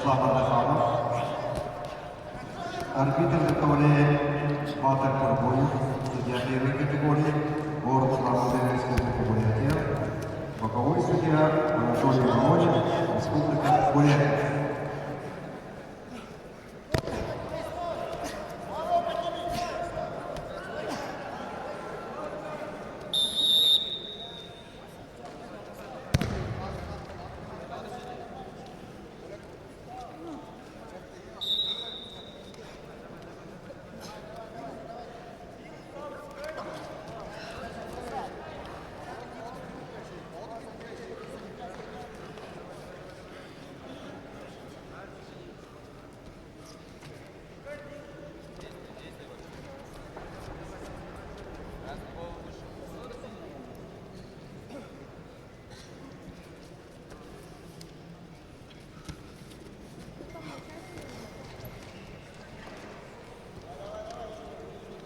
Вячеслав Ардаханов. Арбитр направляет Ватер Карбоев, судья первой категории, город Славянская республика Бурятия. Боковой судья Анатолий Володин, республика Бурятия.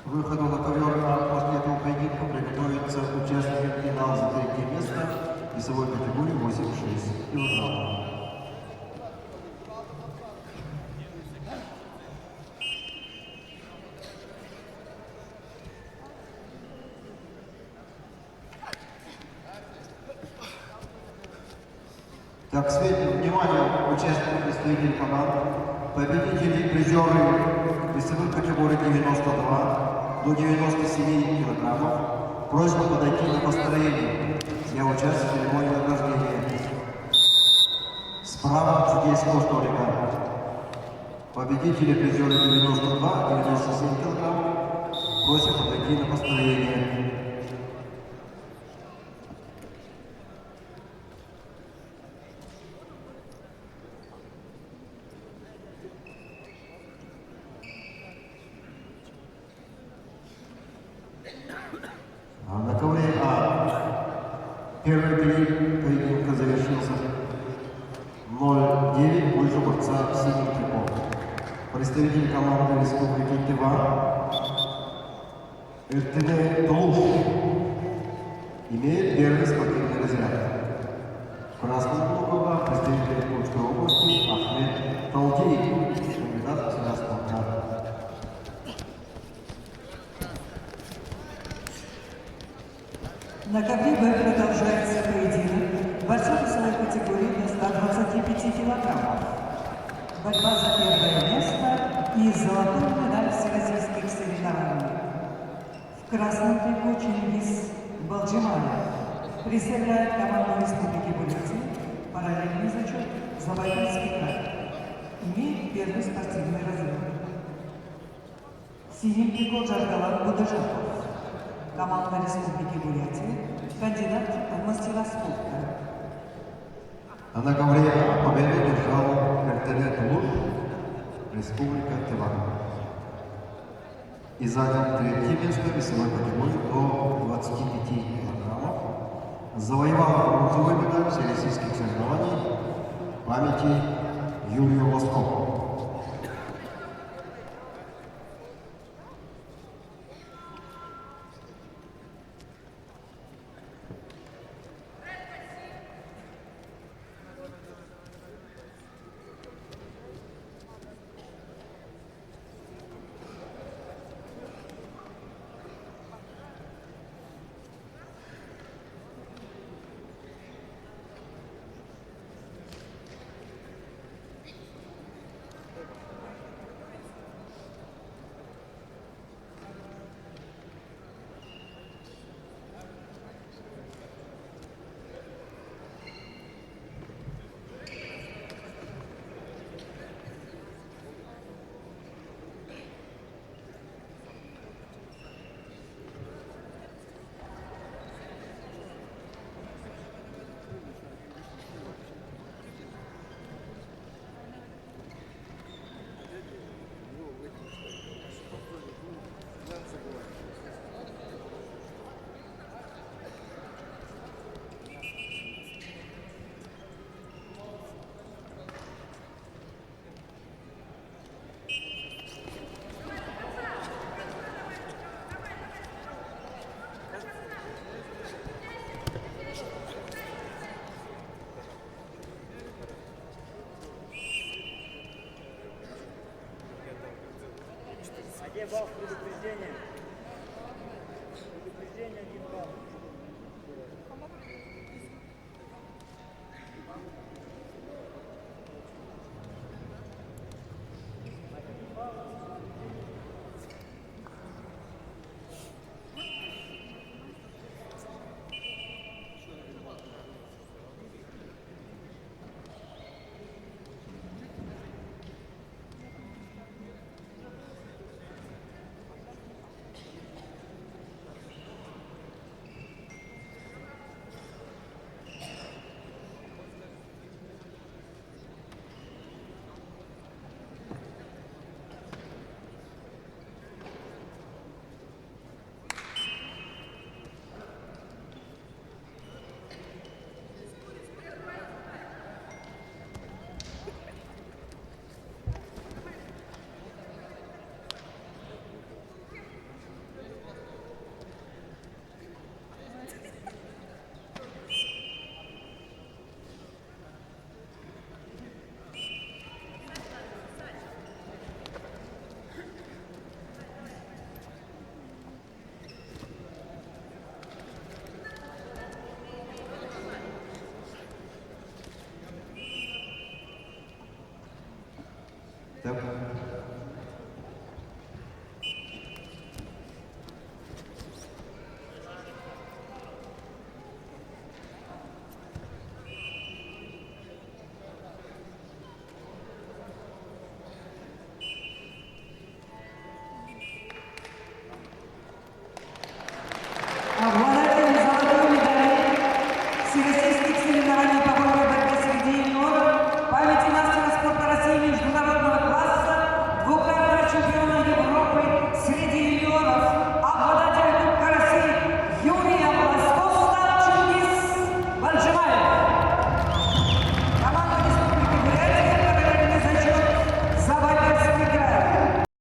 К выходу на ковер после этого поединка приготовится участник финала за третье место весовой категории 86 кг. Так, сведения, внимание, участники, представители команд, победители, призеры весовых категорий 92 до 97 килограммов. Просьба подойти на построение для участия в церемонии награждения. Справа судейского столика. Победители, призеры 92-97 килограмм. Просят подойти на построение. На ковре первый период поединка завершился 0-9 в пользу борца синим триком. Представитель команды Республики Тыва РТД Тулуш имеет первый спортивный разряд. В красном углу представитель Курской области Ахмед Талдиев, кандидат в суда спорта. На ковре Б продолжается поединок борцов весовой категории до 125 килограммов. Борьба за первое место и золотую медаль всероссийских соревнований. В красном трико Чингис Балджимаев представляет команду Республики Бурятия, параллельный зачет Забайкальский край. Имеет первый спортивный разряд. Синим трико Джаргалан Будажаков. Команда Республики Бурятия, кандидат в мастера спорта. А на ковре победу держал РТД Тулуш, Республика Тыва. И занял третье место весовой категории до 25 килограммов. Завоевал бронзовую медаль всероссийских соревнований памяти Юрию Лоскову. Предупреждение, балл, предупреждение. Предупреждение 1 балл. Так.